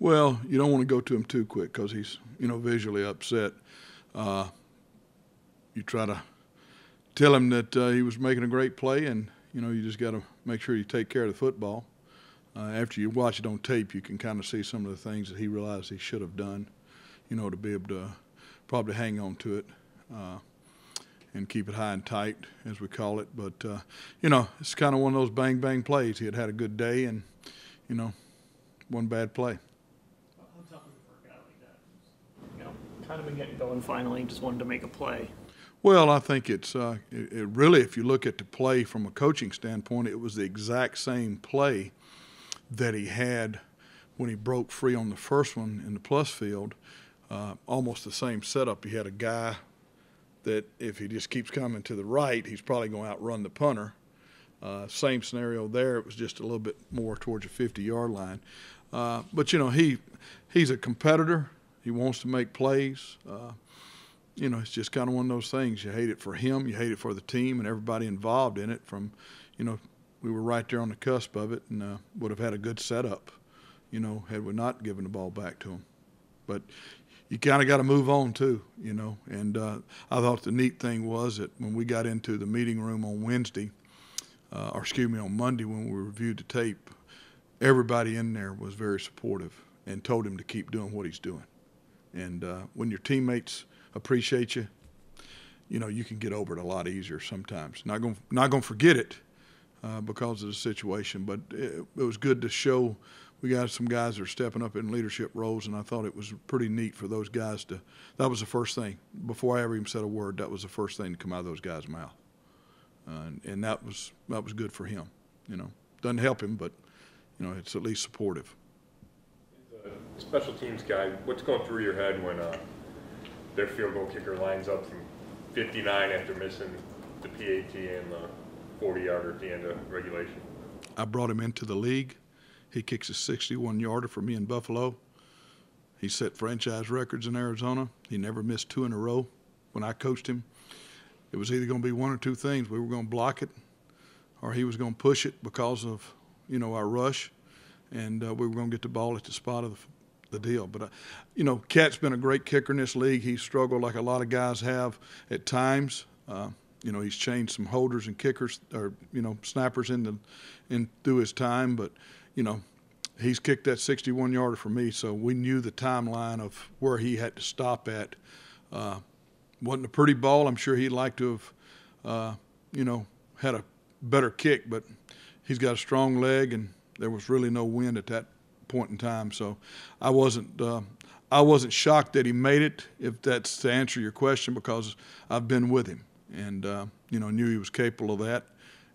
Well, you don't want to go to him too quick because he's, visually upset. You try to tell him that he was making a great play, and, you just got to make sure you take care of the football. After you watch it on tape, you can kind of see some of the things that he realized he should have done, to be able to probably hang on to it and keep it high and tight, as we call it. But, it's kind of one of those bang-bang plays. He had a good day and, one bad play. How tough is it for a guy like that? Kind of been getting going finally, just wanted to make a play. Well, I think it's it really, if you look at the play from a coaching standpoint, it was the exact same play that he had when he broke free on the first one in the plus field. Almost the same setup. He had a guy that if he just keeps coming to the right, he's probably going to outrun the punter. Same scenario there. It was just a little bit more towards the 50-yard line. But, he's a competitor. He wants to make plays. It's just kind of one of those things. You hate it for him, you hate it for the team and everybody involved in it. We were right there on the cusp of it and would have had a good setup, had we not given the ball back to him. But you kind of got to move on too, And I thought the neat thing was that when we got into the meeting room on on Monday when we reviewed the tape, everybody in there was very supportive and told him to keep doing what he's doing. And when your teammates appreciate you, you can get over it a lot easier sometimes. Not going to forget it because of the situation, but it was good to show we got some guys that are stepping up in leadership roles, and I thought it was pretty neat for those guys to – that was the first thing. Before I ever even said a word, that was the first thing to come out of those guys' mouth. And that was good for him. Doesn't help him, but, it's at least supportive. As a special teams guy, what's going through your head when their field goal kicker lines up from 59 after missing the PAT and the 40-yarder at the end of regulation? I brought him into the league. He kicks a 61-yarder for me in Buffalo. He set franchise records in Arizona. He never missed two in a row when I coached him. It was either going to be one or two things. We were going to block it or he was going to push it because of, our rush, and we were going to get the ball at the spot of the deal. But, Cat's been a great kicker in this league. He's struggled like a lot of guys have at times. He's changed some holders and kickers or, snappers in through his time. But, he's kicked that 61-yarder for me, so we knew the timeline of where he had to stop at. Wasn't a pretty ball. I'm sure he'd like to have, had a better kick, but he's got a strong leg, and there was really no wind at that point in time. So I wasn't shocked that he made it, if that's to answer your question, because I've been with him and, knew he was capable of that.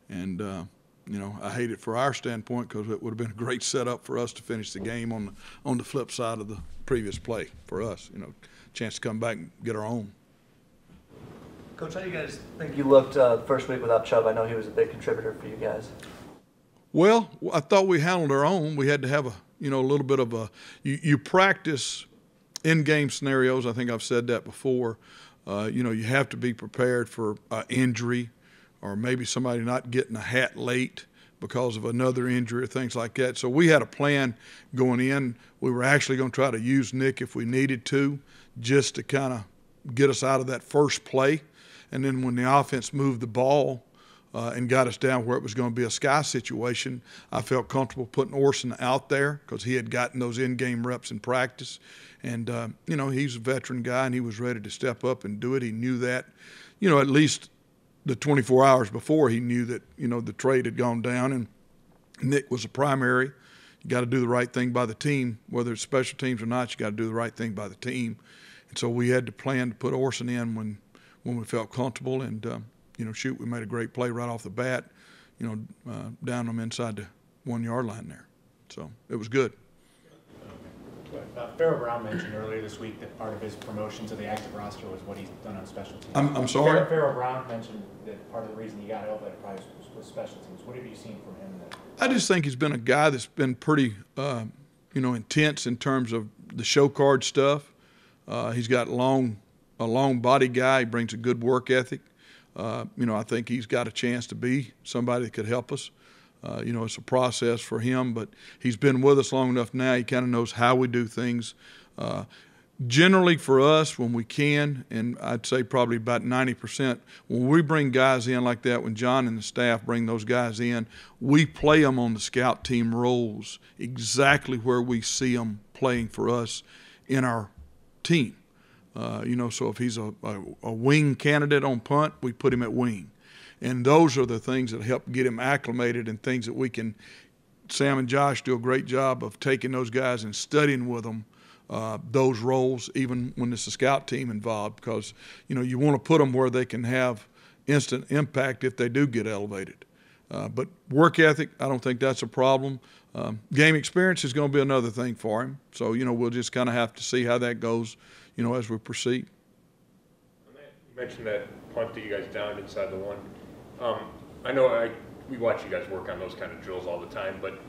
And, I hate it for our standpoint because it would have been a great setup for us to finish the game on the flip side of the previous play for us, chance to come back and get our own. Coach, how do you guys think you looked first week without Chubb? I know he was a big contributor for you guys. Well, I thought we handled our own. We had to have a little bit of you practice in-game scenarios. I think I've said that before. You have to be prepared for injury or maybe somebody not getting a hat late because of another injury or things like that. So we had a plan going in. We were actually going to try to use Nick if we needed to, just to kind of get us out of that first play. And then when the offense moved the ball and got us down where it was going to be a sky situation, I felt comfortable putting Orson out there because he had gotten those in-game reps in practice. And, he's a veteran guy, and he was ready to step up and do it. He knew that, at least the 24 hours before, he knew that, the trade had gone down and Nick was a primary. You got to do the right thing by the team, whether it's special teams or not. You got to do the right thing by the team. And so we had to plan to put Orson in when we felt comfortable. And, we made a great play right off the bat, down them inside the 1-yard line there. So it was good. Pharaoh Brown mentioned earlier this week that part of his promotion to the active roster was what he's done on special teams. I'm sorry? Pharaoh Brown mentioned that part of the reason he got elevated probably was special teams. What have you seen from him? I just think he's been a guy that's been pretty, intense in terms of the show card stuff. He's got a long body guy. He brings a good work ethic. I think he's got a chance to be somebody that could help us. It's a process for him, but he's been with us long enough now. He kind of knows how we do things. Generally for us, when we can, and I'd say probably about 90%, when we bring guys in like that, when John and the staff bring those guys in, we play them on the scout team roles exactly where we see them playing for us in our team. So if he's a wing candidate on punt, we put him at wing. And those are the things that help get him acclimated and things that we can – Sam and Josh do a great job of taking those guys and studying with them those roles, even when it's a scout team involved, because, you want to put them where they can have instant impact if they do get elevated. But work ethic, I don't think that's a problem. Game experience is going to be another thing for him. So, we'll just kind of have to see how that goes, as we proceed. You mentioned that punt that you guys downed inside the one. I know we watch you guys work on those kind of drills all the time, but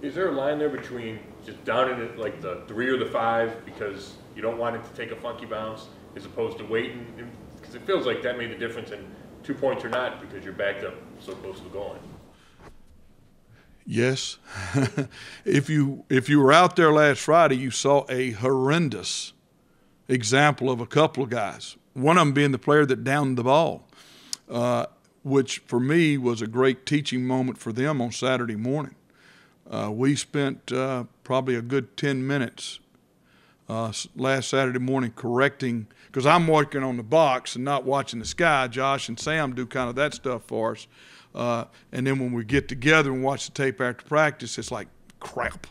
is there a line there between just downing it like the 3 or the 5 because you don't want it to take a funky bounce as opposed to waiting? Because it feels like that made the difference in 2 points or not because you're backed up so close to the goal line. Yes. If you were out there last Friday, you saw a horrendous example of a couple of guys, one of them being the player that downed the ball, which for me was a great teaching moment for them on Saturday morning. We spent probably a good 10 minutes last Saturday morning correcting, because I'm working on the box and not watching the sky. Josh and Sam do kind of that stuff for us. And then when we get together and watch the tape after practice, it's like, crap.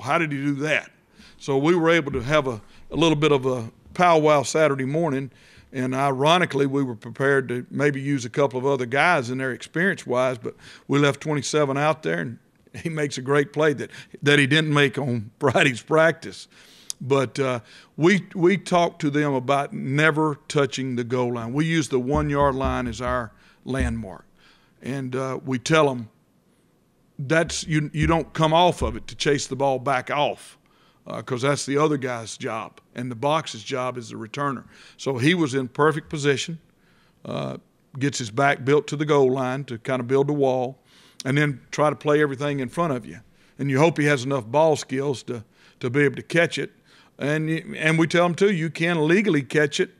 How did he do that? So we were able to have a little bit of a powwow Saturday morning, and ironically, we were prepared to maybe use a couple of other guys in there experience-wise, but we left 27 out there, and he makes a great play that he didn't make on Friday's practice. But we talked to them about never touching the goal line. We use the 1 yard line as our landmark. And we tell them you don't come off of it to chase the ball back off, because that's the other guy's job. And the box's job is the returner. So he was in perfect position, gets his back built to the goal line to kind of build the wall, and then try to play everything in front of you. And you hope he has enough ball skills to be able to catch it. And we tell him, too, you can legally catch it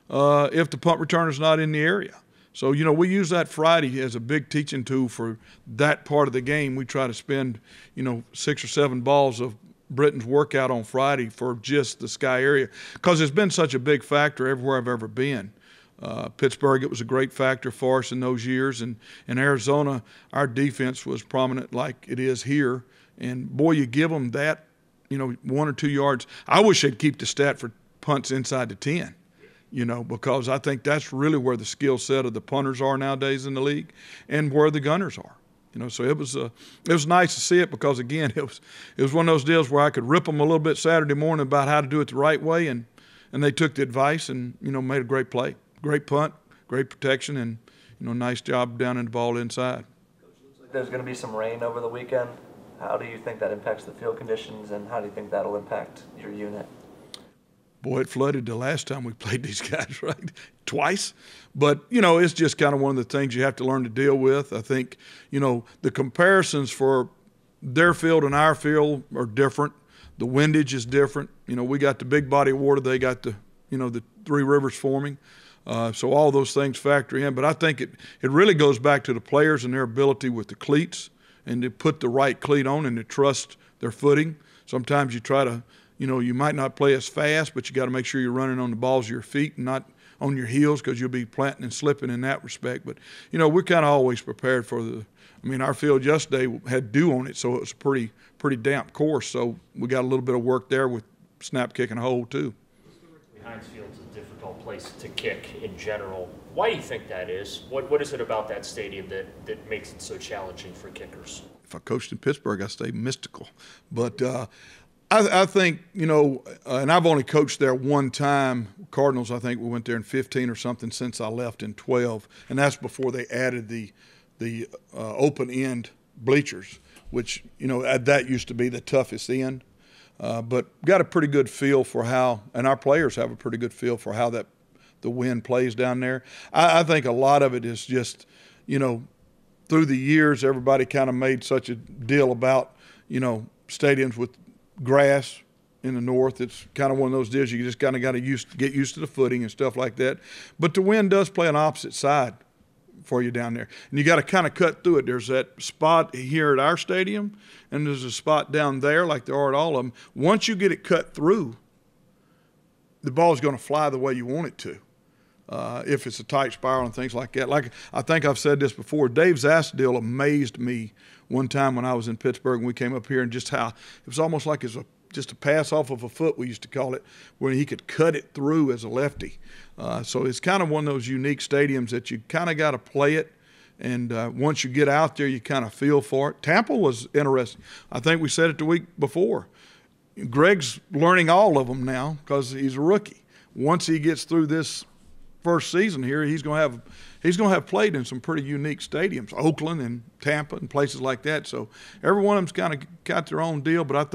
if the punt returner's not in the area. So, we use that Friday as a big teaching tool for that part of the game. We try to spend, 6 or 7 balls of Britton's workout on Friday for just the sky area, because it's been such a big factor everywhere I've ever been. Pittsburgh, it was a great factor for us in those years. And in Arizona, our defense was prominent like it is here. And, boy, you give them that, 1 or 2 yards. I wish they'd keep the stat for punts inside the 10, because I think that's really where the skill set of the punters are nowadays in the league and where the gunners are. So it was nice to see it, because, again, it was one of those deals where I could rip them a little bit Saturday morning about how to do it the right way, and they took the advice and, made a great play. Great punt, great protection, and, nice job down in the ball inside. Coach, looks like there's going to be some rain over the weekend. How do you think that impacts the field conditions, and how do you think that'll impact your unit? Boy, it flooded the last time we played these guys, right? Twice. But, it's just kind of one of the things you have to learn to deal with. I think, the comparisons for their field and our field are different. The windage is different. We got the big body of water. They got the Three Rivers forming. So all those things factor in. But I think it really goes back to the players and their ability with the cleats, and to put the right cleat on and to trust their footing. Sometimes you try to, you might not play as fast, but you got to make sure you're running on the balls of your feet and not on your heels, because you'll be planting and slipping in that respect. But, we're kind of always prepared for our field yesterday had dew on it, so it was a pretty damp course. So we got a little bit of work there with snap kicking a hole too. Heinz Field's a difficult place to kick in general. Why do you think that is? What is it about that stadium that makes it so challenging for kickers? If I coached in Pittsburgh, I'd stay mystical. But I think, and I've only coached there one time. Cardinals, I think we went there in 15 or something since I left in 12. And that's before they added the open-end bleachers, which, that used to be the toughest end. But got a pretty good feel for how, and our players have a pretty good feel for how the wind plays down there. I think a lot of it is just, through the years, everybody kind of made such a deal about, stadiums with grass in the north. It's kind of one of those deals you just kind of got to get used to the footing and stuff like that. But the wind does play an opposite side for you down there. And you got to kind of cut through it. There's that spot here at our stadium, and there's a spot down there like there are at all of them. Once you get it cut through, the ball's going to fly the way you want it to. If it's a tight spiral and things like that. Like, I think I've said this before, Dave Zastdil amazed me one time when I was in Pittsburgh and we came up here, and just how it was almost like it's just a pass off of a foot, we used to call it, where he could cut it through as a lefty. So it's kind of one of those unique stadiums that you kind of got to play it, and once you get out there, you kind of feel for it. Tampa was interesting. I think we said it the week before. Greg's learning all of them now because he's a rookie. Once he gets through this first season here, he's going to have played in some pretty unique stadiums, Oakland and Tampa and places like that. So every one of them's kind of got their own deal. But I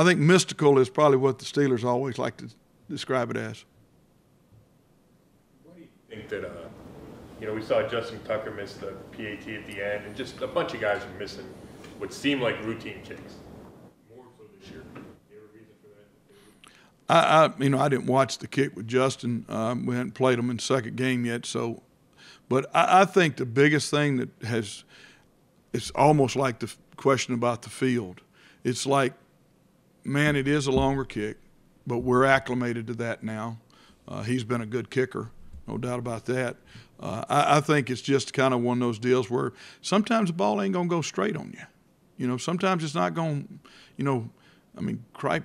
think mystical is probably what the Steelers always like to describe it as. What do you think that we saw Justin Tucker miss the PAT at the end, and just a bunch of guys are missing what seemed like routine kicks. More so this year. Do you have a reason for that? I didn't watch the kick with Justin. We hadn't played him in the second game yet. So, but I think the biggest thing that it's almost like the question about the field. It's like, man, it is a longer kick, but we're acclimated to that now. He's been a good kicker, no doubt about that. I think it's just kind of one of those deals where sometimes the ball ain't going to go straight on you. Sometimes it's not going, cripe.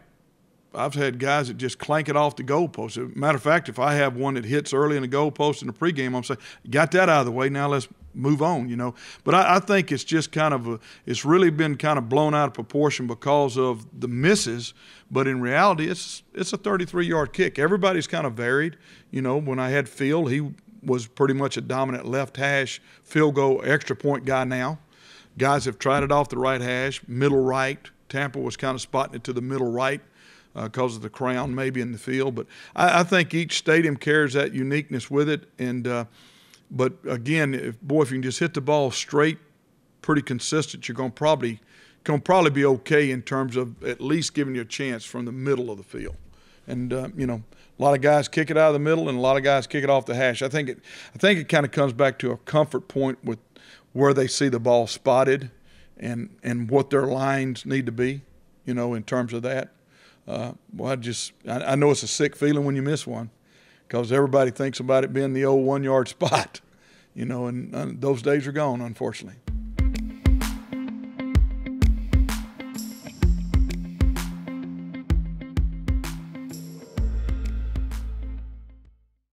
I've had guys that just clank it off the goalpost. Matter of fact, if I have one that hits early in the goalpost in the pregame, I'm saying, got that out of the way, now let's move on, But I think it's just kind of it's really been kind of blown out of proportion because of the misses. But in reality, it's a 33-yard kick. Everybody's kind of varied. When I had Field, he was pretty much a dominant left hash field goal extra point guy now. Guys have tried it off the right hash, middle right. Tampa was kind of spotting it to the middle right because of the crown maybe in the field. But I think each stadium carries that uniqueness with it. And but again, if you can just hit the ball straight, pretty consistent, you're going to probably be okay in terms of at least giving you a chance from the middle of the field. And a lot of guys kick it out of the middle, and a lot of guys kick it off the hash. I think it kind of comes back to a comfort point with where they see the ball spotted, and what their lines need to be, in terms of that. I know it's a sick feeling when you miss one, because everybody thinks about it being the old 1 yard spot, and those days are gone, unfortunately.